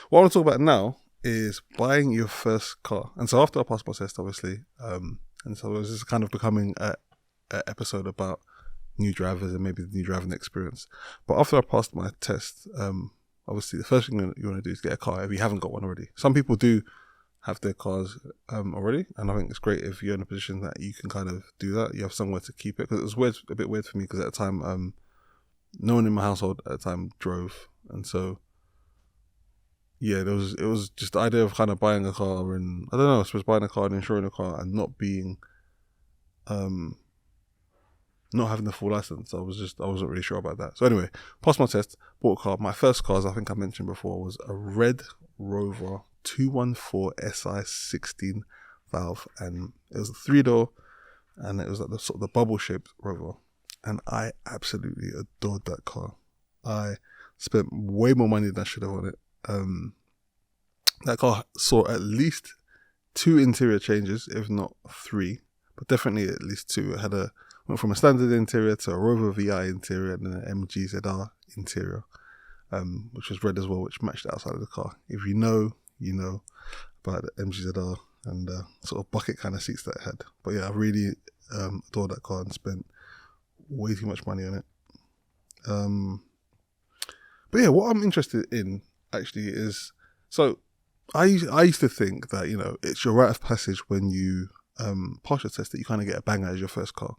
What I want to talk about now is buying your first car. And so after I passed my test, obviously, and so this is kind of becoming a episode about new drivers and maybe the new driving experience. But after I passed my test, obviously the first thing you want to do is get a car if you haven't got one already. Some people do have their cars already, and I think it's great if you're in a position that you can kind of do that. You have somewhere to keep it, because it was weird, a bit weird for me, because at the time, no one in my household at the time drove, and so yeah, it was just the idea of kind of buying a car, and I don't know, I suppose buying a car and insuring a car and not being not having the full license. I wasn't really sure about that. So anyway, passed my test, bought a car. My first car, as I think I mentioned before, was a Red Rover 214 SI 16 valve, and it was a 3-door, and it was like the sort of the bubble shaped Rover, and I absolutely adored that car. I spent way more money than I should have on it. That car saw at least 2 interior changes, if not 3, but definitely at least 2. It went from a standard interior to a Rover VI interior and then an MGZR interior, which was red as well, which matched the outside of the car. If you know about the MGZR and sort of bucket kind of seats that it had. But yeah, I really adored that car and spent way too much money on it. But yeah, what I'm interested in actually is, so I used to think that, it's your rite of passage when you pass your test that you kind of get a banger as your first car.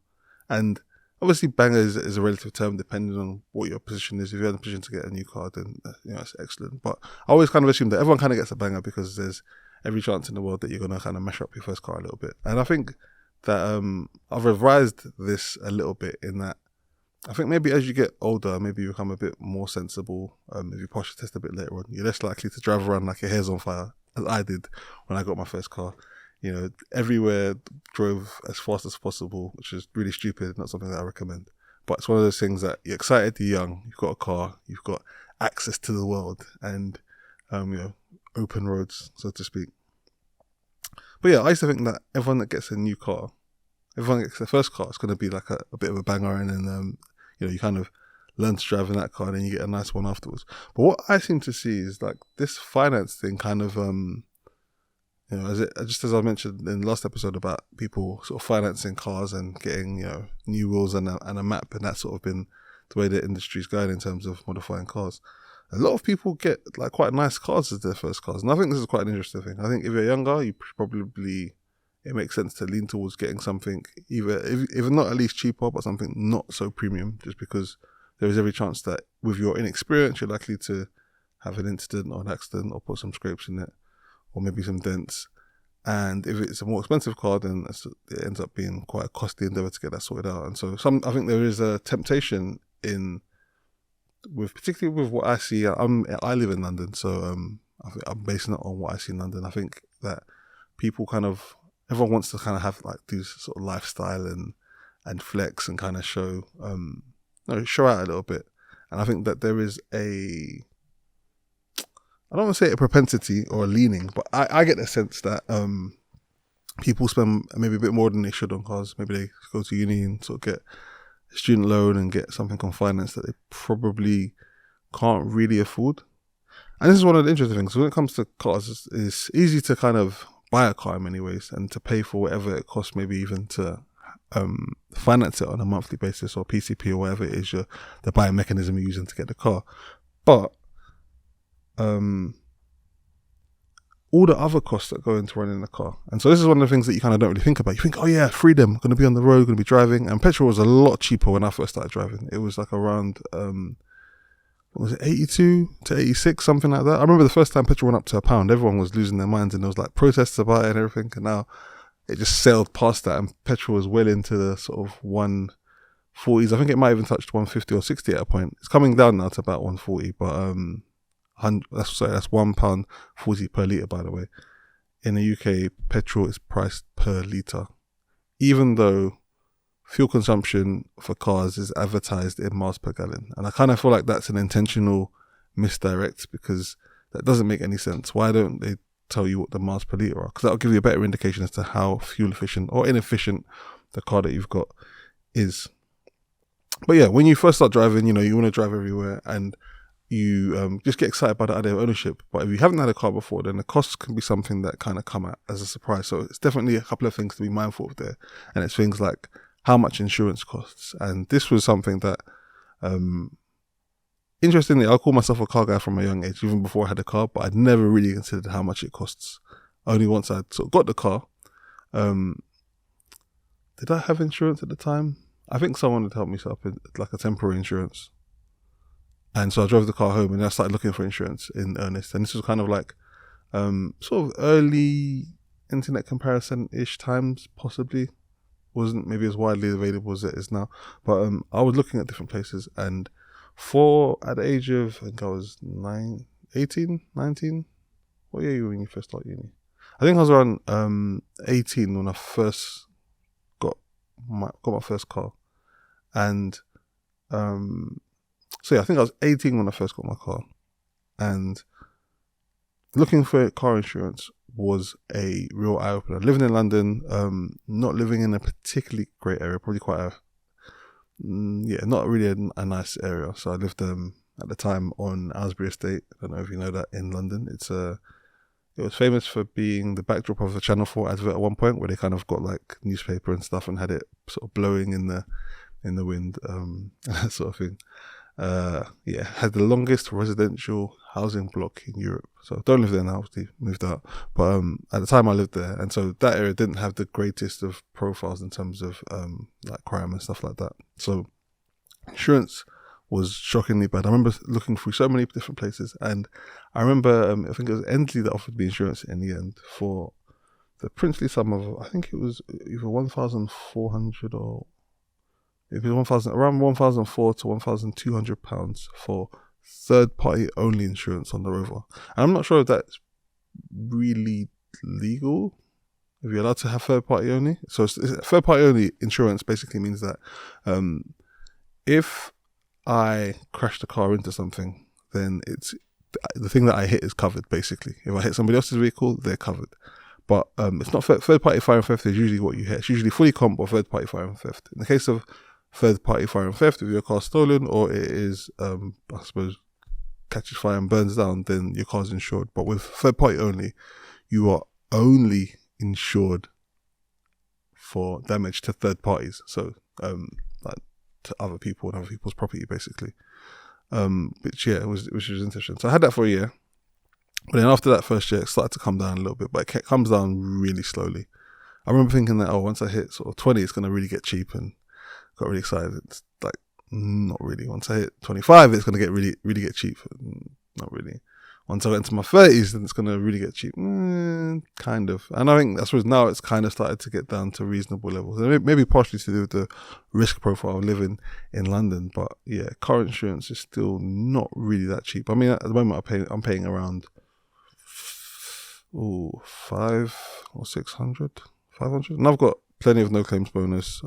And obviously banger is a relative term depending on what your position is. If you're in a position to get a new car, then it's excellent. But I always kind of assume that everyone kind of gets a banger because there's every chance in the world that you're going to kind of mash up your first car a little bit. And I think that I've revised this a little bit in that I think maybe as you get older, maybe you become a bit more sensible. If you pass your test a bit later on, you're less likely to drive around like your hair's on fire, as I did when I got my first car. Everywhere drove as fast as possible, which is really stupid, not something that I recommend. But it's one of those things that you're excited, you're young, you've got a car, you've got access to the world and, open roads, so to speak. But yeah, I used to think that everyone that gets a new car, everyone that gets their first car, it's going to be like a bit of a banger, and then, you kind of learn to drive in that car and then you get a nice one afterwards. But what I seem to see is like this finance thing kind of, just as I mentioned in the last episode about people sort of financing cars and getting, new wheels and a map, and that's sort of been the way the industry's going in terms of modifying cars. A lot of people get like quite nice cars as their first cars, and I think this is quite an interesting thing. I think if you're younger, it makes sense to lean towards getting something either not at least cheaper, but something not so premium, just because there is every chance that with your inexperience, you're likely to have an incident or an accident or put some scrapes in it, or maybe some dents. And if it's a more expensive car, then it ends up being quite a costly endeavor to get that sorted out. And so I think there is a temptation particularly with what I see. I live in London, so I think I'm basing it on what I see in London. I think that everyone wants to kind of have like these sort of lifestyle and flex and kind of show out a little bit. And I think that there is I don't want to say a propensity or a leaning, but I get the sense that people spend maybe a bit more than they should on cars. Maybe they go to uni and sort of get a student loan and get something on finance that they probably can't really afford. And this is one of the interesting things. When it comes to cars, it's easy to kind of buy a car in many ways and to pay for whatever it costs, maybe even to finance it on a monthly basis or PCP or whatever it is the buying mechanism you're using to get the car. But all the other costs that go into running the car. And so this is one of the things that you kind of don't really think about. You think, oh yeah, freedom, going to be on the road, going to be driving. And petrol was a lot cheaper when I first started driving. It was like around, was it 82 to 86, something like that. I remember the first time petrol went up to £1, everyone was losing their minds and there was like protests about it and everything. And now it just sailed past that and petrol was well into the sort of 140s. I think it might even touched 150 or 60 at a point. It's coming down now to about 140, but that's £1.40 per litre, by the way. In the UK, petrol is priced per litre, even though fuel consumption for cars is advertised in miles per gallon. And I kind of feel like that's an intentional misdirect, because that doesn't make any sense. Why don't they tell you what the miles per litre are? Because that'll give you a better indication as to how fuel efficient or inefficient the car that you've got is. But yeah, when you first start driving, you want to drive everywhere, and you just get excited by the idea of ownership. But if you haven't had a car before, then the costs can be something that kind of come out as a surprise. So it's definitely a couple of things to be mindful of there. And it's things like how much insurance costs. And this was something that, interestingly, I call myself a car guy from a young age, even before I had a car, but I'd never really considered how much it costs. Only once I'd sort of got the car. Did I have insurance at the time? I think someone had helped me set up like a temporary insurance. And so I drove the car home and I started looking for insurance in earnest. And this was kind of like sort of early internet comparison-ish times, possibly. Wasn't maybe as widely available as it is now. But I was looking at different places. And at the age of, I think I was 18, 19. What year were you when you first started uni? I think I was around 18 when I first got my first car. And so yeah, I think I was 18 when I first got my car, and looking for car insurance was a real eye opener. Living in London, not living in a particularly great area, probably quite not really a nice area. So I lived at the time on Aylesbury Estate. I don't know if you know that in London. It was famous for being the backdrop of a Channel 4 advert at one point, where they kind of got like newspaper and stuff and had it sort of blowing in the wind, that sort of thing. Had the longest residential housing block in Europe. So don't live there now, obviously moved out. But at the time I lived there, and so that area didn't have the greatest of profiles in terms of like crime and stuff like that. So insurance was shockingly bad. I remember looking through so many different places, and I remember I think it was Endley that offered me insurance in the end for the princely sum of, I think it was either 1,400 or it was around 1,400 to 1,200 pounds for third party only insurance on the Rover. And I'm not sure if that's really legal, if you're allowed to have third party only. So third party only insurance basically means that if I crash the car into something, then it's the thing that I hit is covered, basically. If I hit somebody else's vehicle, they're covered. But it's not third party fire and theft is usually what you hit. It's usually fully comp or third party fire and theft. In the case of third party fire and theft, if your car's stolen or it is I suppose catches fire and burns down, then your car's insured. But with third party only, you are only insured for damage to third parties. So like to other people and other people's property, basically. Which was interesting. So I had that for a year, but then after that first year, it started to come down a little bit, but it comes down really slowly. I remember thinking that once I hit sort of 20, it's going to really get cheap, and got really excited. It's like not really. Once I hit 25, it's going to get really get cheap. Not really. Once I get into my 30s, then it's going to really get cheap. Kind of. And I think I suppose now it's kind of started to get down to reasonable levels. Maybe partially to do with the risk profile of living in London. But yeah, car insurance is still not really that cheap. I mean, at the moment I'm paying around 500 or 600, 500. And I've got plenty of no claims bonus,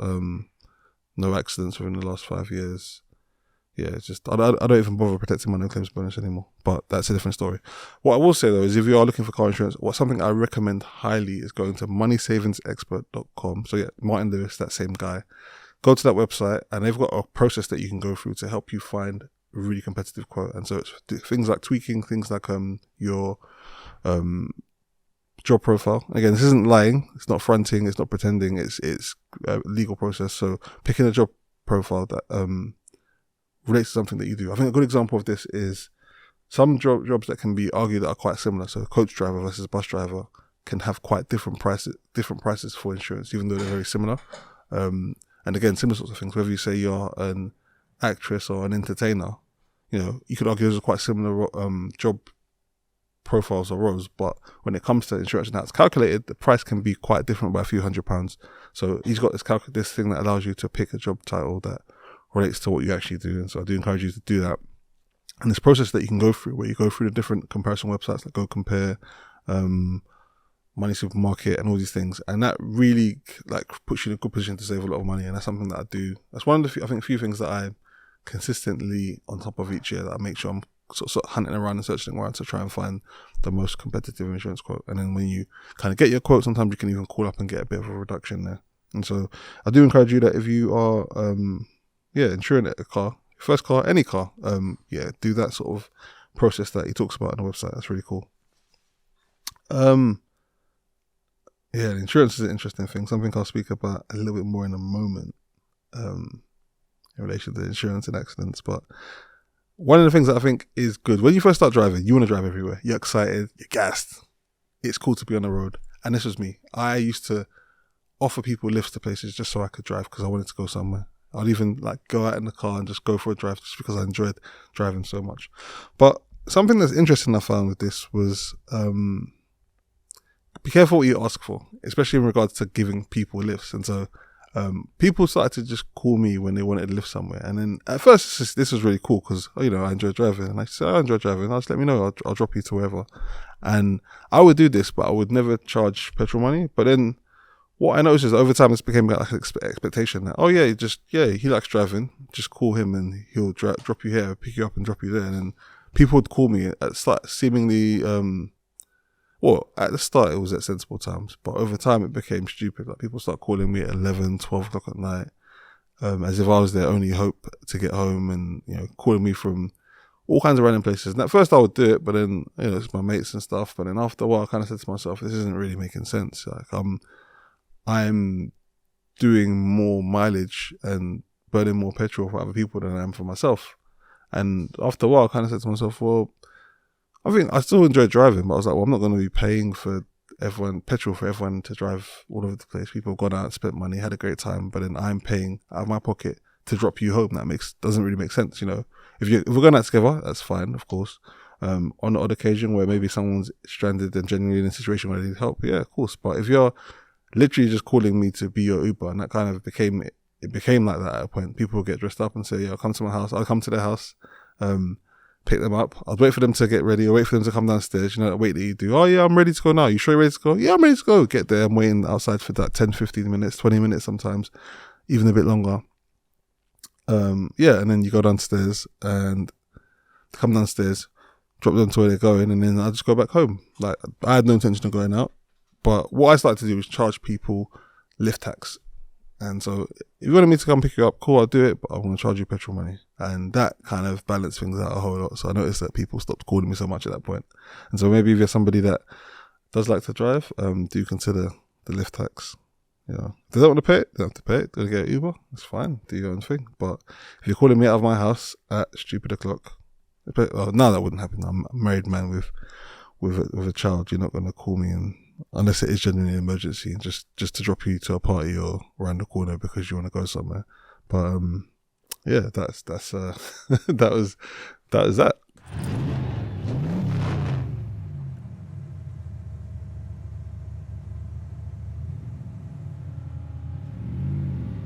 no accidents within the last 5 years. Yeah, it's just, I don't even bother protecting my no claims bonus anymore, but that's a different story. What I will say though is if you are looking for car insurance, something I recommend highly is going to moneysavingexpert.com. So yeah, Martin Lewis, that same guy. Go to that website and they've got a process that you can go through to help you find a really competitive quote. And so it's things like tweaking, things like your job profile. Again, this isn't lying, it's not fronting, it's not pretending, it's a legal process. So picking a job profile that relates to something that you do. I think a good example of this is some jobs that can be argued that are quite similar. So coach driver versus bus driver can have quite different prices for insurance, even though they're very similar. And again, similar sorts of things. Whether you say you're an actress or an entertainer, you could argue those are quite similar job profiles or roles. But when it comes to insurance and how it's calculated, the price can be quite different by a few £100s. So he's got this thing that allows you to pick a job title that relates to what you actually do. And so I do encourage you to do that. And this process that you can go through, where you go through the different comparison websites like Go Compare, Money Supermarket and all these things. And that really puts you in a good position to save a lot of money. And that's something that I do. That's one of the few things that I consistently on top of each year, that I make sure I'm sort of hunting around and searching around to try and find the most competitive insurance quote. And then when you kind of get your quote, sometimes you can even call up and get a bit of a reduction there. And so I do encourage you that if you are, insuring a car, first car, any car, do that sort of process that he talks about on the website. That's really cool. The insurance is an interesting thing. Something I'll speak about a little bit more in a moment, in relation to insurance and accidents. But one of the things that I think is good, when you first start driving, you want to drive everywhere. You're excited, you're gassed. It's cool to be on the road. And this was me. I used to offer people lifts to places just so I could drive because I wanted to go somewhere. I'd even go out in the car and just go for a drive just because I enjoyed driving so much. But something that's interesting I found with this was, be careful what you ask for, especially in regards to giving people lifts. And so people started to just call me when they wanted to lift somewhere. And then at first, this was really cool because, I enjoy driving. And I said, I enjoy driving. I'll just let me know. I'll drop you to wherever. And I would do this, but I would never charge petrol money. But then what I noticed is over time, it's became like an expectation that, he likes driving. Just call him and he'll drop you here, pick you up and drop you there. And then people would call me at seemingly, at the start it was at sensible times, but over time it became stupid. Like people start calling me at 11, 12 o'clock at night, as if I was their only hope to get home, and calling me from all kinds of random places. And at first I would do it, but then it's my mates and stuff. But then after a while, I kind of said to myself, this isn't really making sense. Like I'm doing more mileage and burning more petrol for other people than I am for myself. And after a while, I kind of said to myself, well, I think I still enjoy driving, but I was like, well, I'm not going to be paying for petrol for everyone to drive all over the place. People have gone out, spent money, had a great time, but then I'm paying out of my pocket to drop you home. That doesn't really make sense, If we're going out together, that's fine, of course. On the odd occasion where maybe someone's stranded and genuinely in a situation where they need help, yeah, of course. But if you're literally just calling me to be your Uber, and that kind of became like that at a point. People would get dressed up and say, yeah, come to my house. I'll come to their house, pick them up. I'd wait for them to get ready. I'll wait for them to come downstairs. That wait that you do. Oh yeah, I'm ready to go now. You sure you're ready to go? Yeah, I'm ready to go. Get there. I'm waiting outside for that 10, 15 minutes, 20 minutes sometimes, even a bit longer. And then you go downstairs and come downstairs, drop them to where they're going, and then I just go back home. Like, I had no intention of going out. But what I started to do was charge people lift tax. And so if you wanted me to come pick you up, cool, I'll do it, but I want to charge you petrol money. And that kind of balanced things out a whole lot. So I noticed that people stopped calling me so much at that point. And so maybe if you're somebody that does like to drive, do consider the lift tax. If they don't want to pay it, they don't have to pay it. They're going to get Uber, that's fine, do your own thing. But if you're calling me out of my house at stupid o'clock, no, that wouldn't happen. I'm a married man with a child. You're not going to call me unless it is genuinely an emergency, and just to drop you to a party or around the corner because you want to go somewhere. But that's that was that.